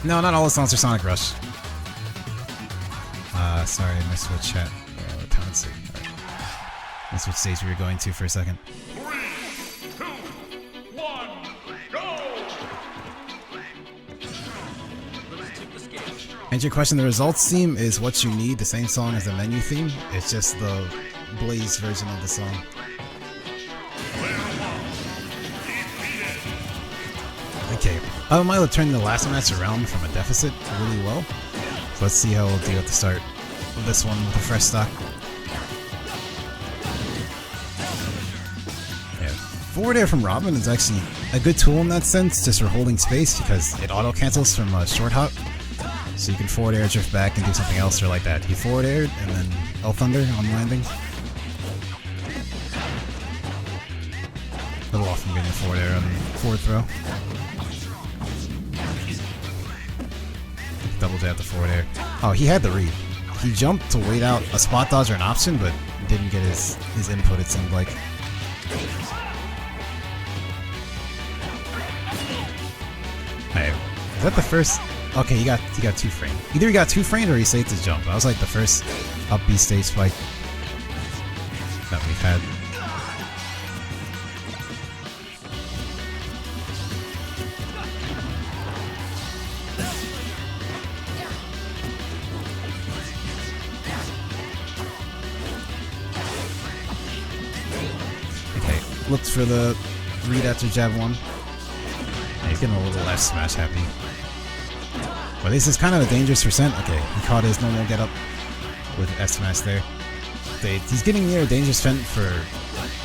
No, not all the songs are Sonic Rush. Sorry, I missed what chat. Town City. Right. Missed what stage we were going to for a second. 3, 2, 1, go! And your question, the results theme is what you need, the same song as the menu theme. It's just the Blaze version of the song. Okay, Milo turned the last match around from a deficit really well. So let's see how we'll do at the start of this one with a fresh stock. Yeah, forward air from Robin is actually a good tool in that sense, just for holding space because it auto cancels from a short hop. So you can forward air, drift back, and do something else or like that. He forward aired and then L Thunder on landing. A little off from getting a forward air on forward throw. Double jab the forward air. Oh, he had the read. He jumped to wait out a spot dodge or an option, but didn't get his input, it seemed like. Alright, is that the first? Okay, he got 2 framed. Either he got 2 framed or he saved his jump. That was like the first up B stage spike that we've had. Looked for the read after jab 1. Yeah, he's getting a little less smash happy. But this is kind of a dangerous percent. Okay, he caught his normal get up with S smash there. He's getting near a dangerous percent for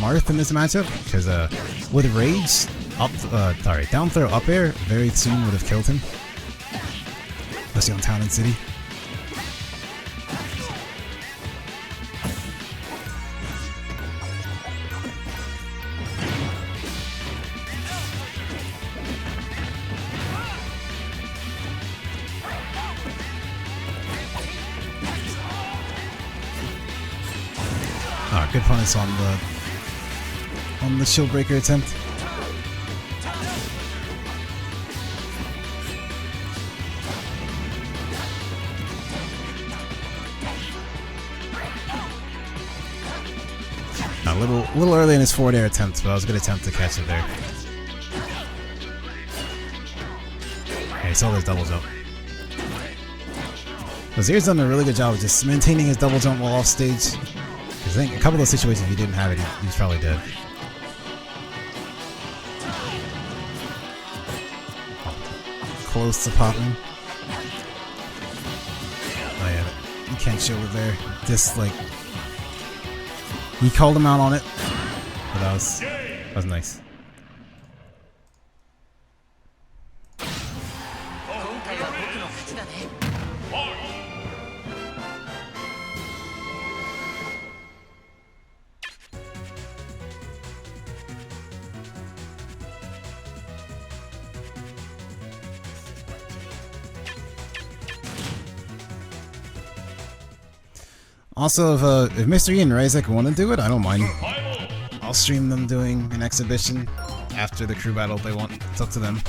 Marth in this matchup because with rage, down throw up air very soon would have killed him, especially on Town and City. Good punish on the shield breaker attempt. A little early in his forward air attempt, but I was a good attempt to catch it there. Okay, he saw his double jump. Zier's done a really good job of just maintaining his double jump while off stage. I think a couple of those situations, if he didn't have it, he was probably dead. Close to popping. Oh yeah, you can't shield it there. Just like he called him out on it, but that was nice. Also, if Mr. E and Ryzek want to do it, I don't mind. I'll stream them doing an exhibition after the crew battle if they want. It's up to them.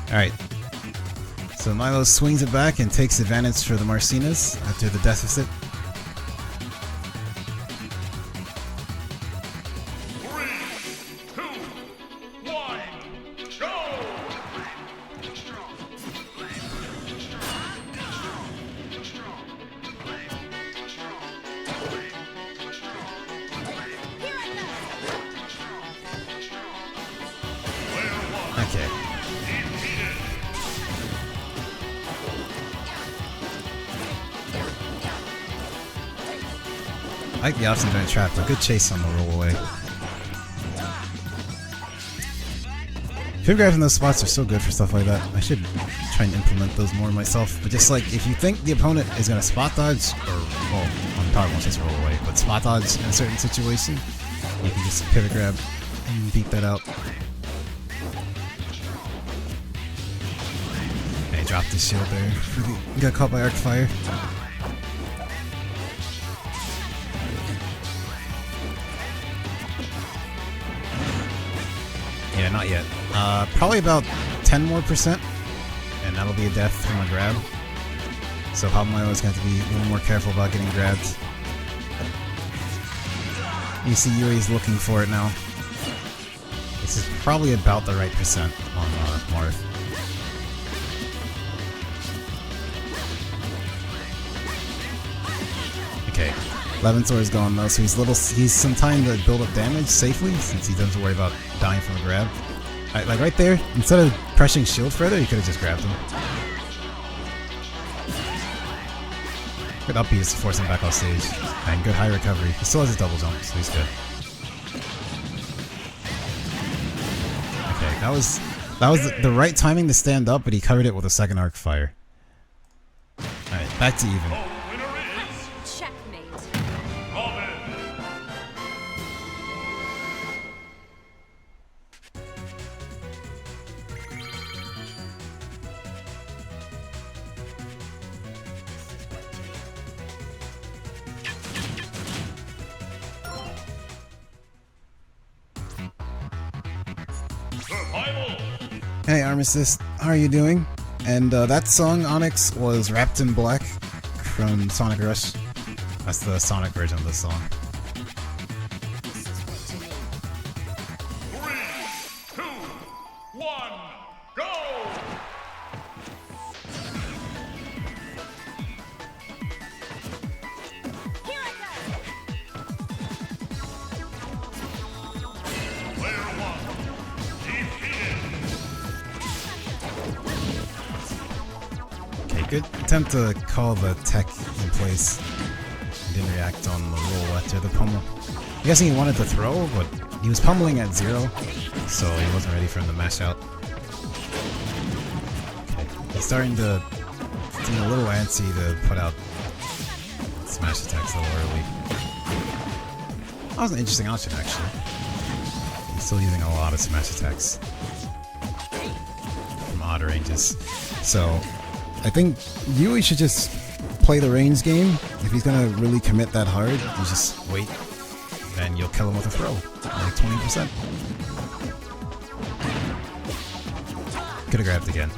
Alright. So Milo swings it back and takes advantage for the Marcinas after the deficit. I like the option during trap, a good chase on the roll away. Fib grabs in those spots are so good for stuff like that. I should try and implement those more myself. But just like, if you think the opponent is going to spot dodge, or, well, on power won't just roll away, but spot dodge in a certain situation, you can just pivot grab and beat that out. And he dropped his shield there. He got caught by arc fire. Alright, not yet. Probably about 10 more percent, and that'll be a death from a grab. So Pablo is going to have to be a little more careful about getting grabbed. You see Yui's looking for it now. This is probably about the right percent on Marth. Okay, Leventor is gone though, so he's some time to build up damage safely since he doesn't worry about dying from a grab. Alright, like right there, instead of pressing shield further, you could have just grabbed him. Good up B is to force him back off stage. And good high recovery. He still has his double jump, so he's good. Okay, that was the right timing to stand up, but he covered it with a second arc fire. Alright, back to even. Hey Armistice, how are you doing? And that song, Onyx, was Wrapped in Black from Sonic Rush. That's the Sonic version of the song. 3, 2, 1, go! Good attempt to call the tech in place. He didn't react on the roll after the pummel. I'm guessing he wanted to throw, but he was pummeling at 0, so he wasn't ready for him to mash out. Okay, he's starting to seem a little antsy to put out smash attacks a little early. That was an interesting option, actually. He's still using a lot of smash attacks from odd ranges. So I think Yui should just play the range game. If he's gonna really commit that hard, you just wait, and you'll kill him with a throw, like 20%. Could've grabbed again.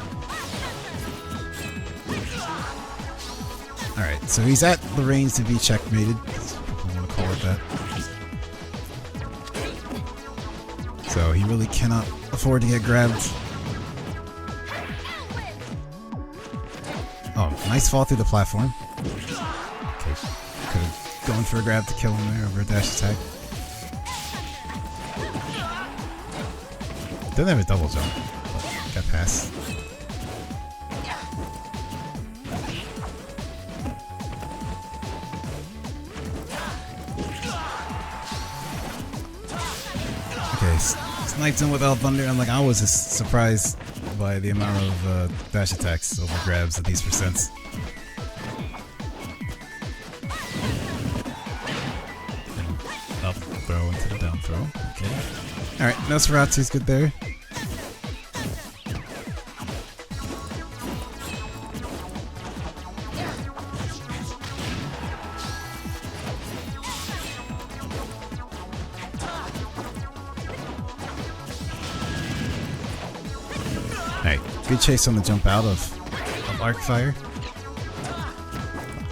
Alright, so he's at the range to be checkmated, if you want to call it that. So he really cannot afford to get grabbed. Oh, nice fall through the platform. Okay, could have gone for a grab to kill him there over a dash attack. Doesn't have a double jump, but got past. Okay, sniped him without thunder. I'm like, I was just surprised by the amount of dash attacks over grabs at these percents. And up throw into the down throw. Okay. Alright, Nosferatu's good there. Alright, good chase on the jump out of arc fire.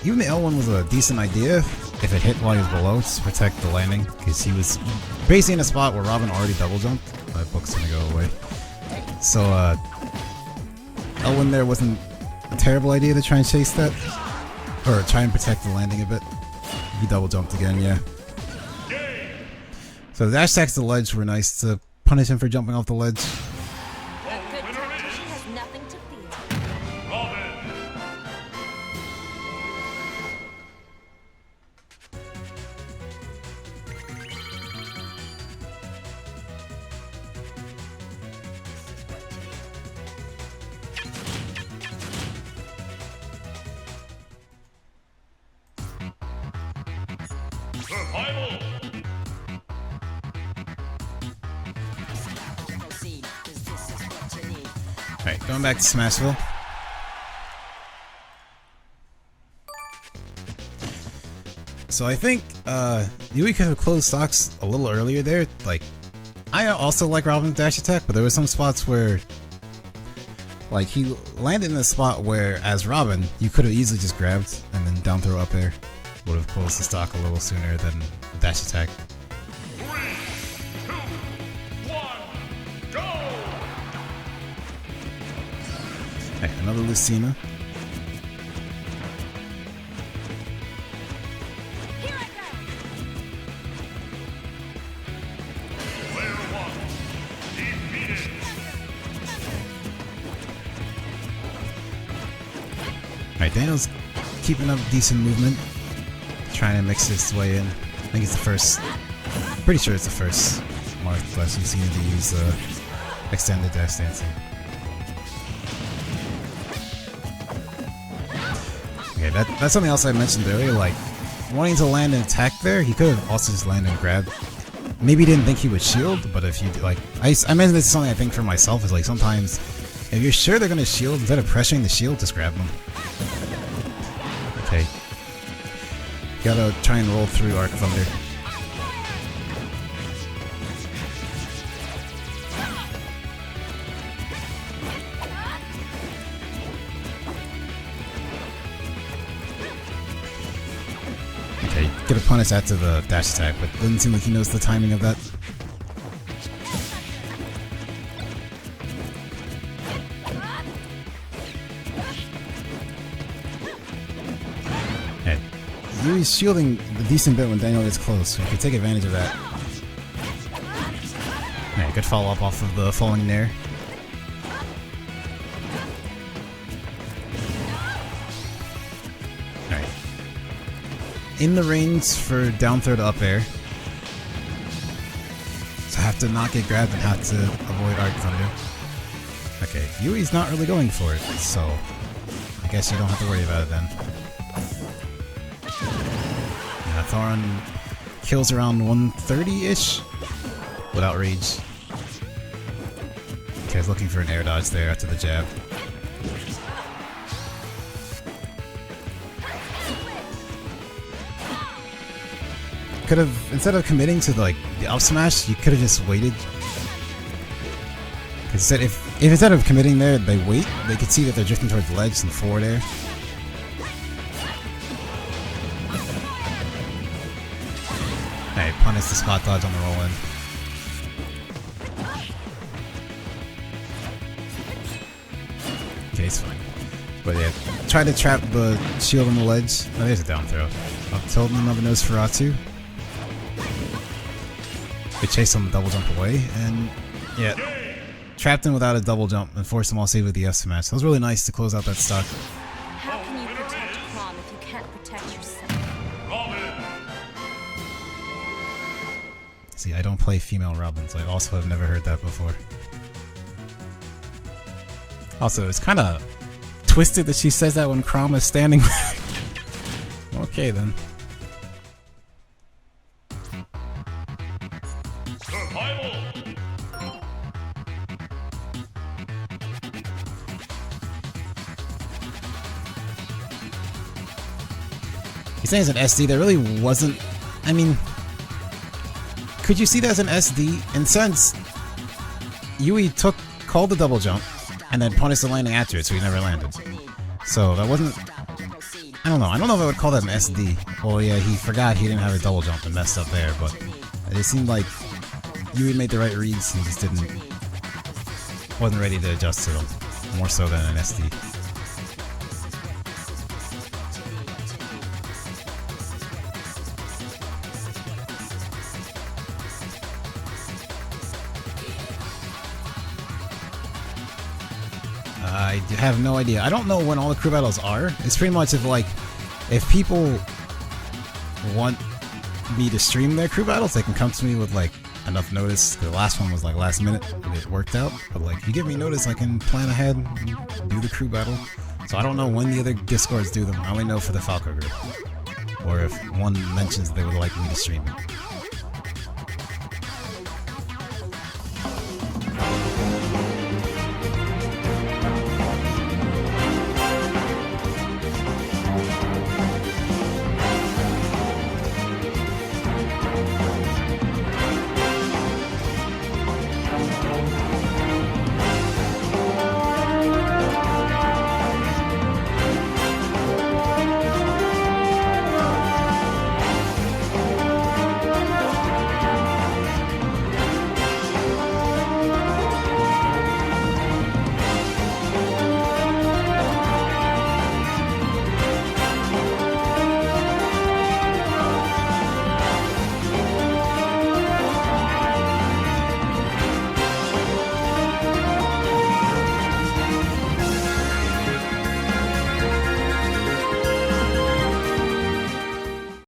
Even the L1 was a decent idea if it hit while he was below, just to protect the landing, because he was basically in a spot where Robin already double jumped. My book's gonna go away. So L1 there wasn't a terrible idea to try and chase that, or try and protect the landing a bit. He double jumped again, yeah. So the dash attacks to the ledge were nice to punish him for jumping off the ledge. Alright, going back to Smashville. So I think Yui could have closed stocks a little earlier there, like I also like Robin's dash attack, but there were some spots where, like, he landed in a spot where, as Robin, you could have easily just grabbed and then down throw up air. Would have closed the stock a little sooner than dash attack. 3, 2, 1, go! Hey, another Lucina. Player 1 defeated. Alright, Daniel's keeping up decent movement. Trying to mix his way in. I think it's the first. Pretty sure it's the first Mark class you've seen to use extended dash dancing. Okay, that's something else I mentioned earlier. Like, wanting to land an attack there, he could have also just landed and grabbed. Maybe he didn't think he would shield, but if you like, I mentioned this is something I think for myself is like sometimes if you're sure they're gonna shield, instead of pressuring the shield, just grab them. Okay. Gotta try and roll through Arc Thunder. Okay, get a punish after the dash attack, but doesn't seem like he knows the timing of that. He's shielding a decent bit when Daniel gets close, so you can take advantage of that. Alright, good follow up off of the falling nair. Alright. In the range for down throw to up air. So have to not get grabbed and have to avoid Arc Thunder. Okay, Yui's not really going for it, so I guess you don't have to worry about it then. Thoron kills around 130-ish without rage. Okay, I was looking for an air dodge there after the jab. Could have, instead of committing to like the up smash, you could have just waited. Because if instead of committing there, they wait, they could see that they're drifting towards the ledge and forward air. Alright, punish the spot dodge on the roll in. Okay, it's fine. But yeah, try to trap the shield on the ledge. Oh, there's a down throw. Up tilt and another nose for Ratu. They chase him the double jump away, and yeah, trapped him without a double jump and forced him all save with the F smash. That was really nice to close out that stock. How can you protect Prom if you can't protect yourself? See, I don't play female Robins. I also have never heard that before. Also, it's kind of twisted that she says that when Crom is standing there. Okay, then. Survival. He's saying it's an SD. There really wasn't. I mean, could you see that as an SD? In sense, Yui called the double jump and then punished the landing after it, so he never landed. So that wasn't. I don't know. I don't know if I would call that an SD. Well, yeah, he forgot he didn't have a double jump and messed up there, but it seemed like Yui made the right reads and just wasn't ready to adjust to them, more so than an SD. I have no idea. I don't know when all the crew battles are. It's pretty much if people want me to stream their crew battles, they can come to me with like enough notice. The last one was like last minute and it worked out. But like, if you give me notice, I can plan ahead and do the crew battle. So I don't know when the other Discords do them. I only know for the Falco group. Or if one mentions they would like me to stream it.